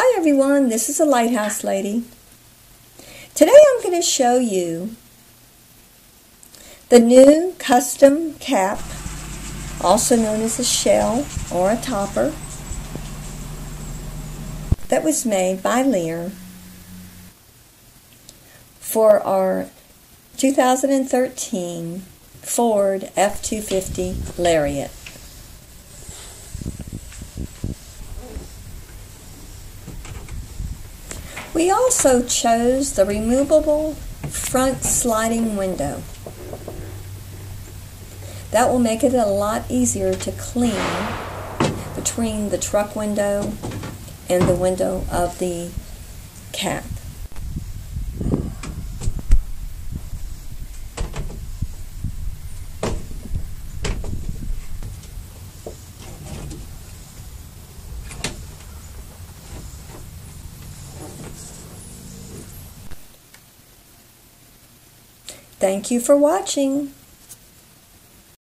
Hi everyone, this is the Lighthouse Lady. Today I'm going to show you the new custom cap, also known as a shell or a topper, that was made by Leer for our 2013 Ford F250 Lariat. We also chose the removable front sliding window. That will make it a lot easier to clean between the truck window and the window of the cap. Thank you for watching.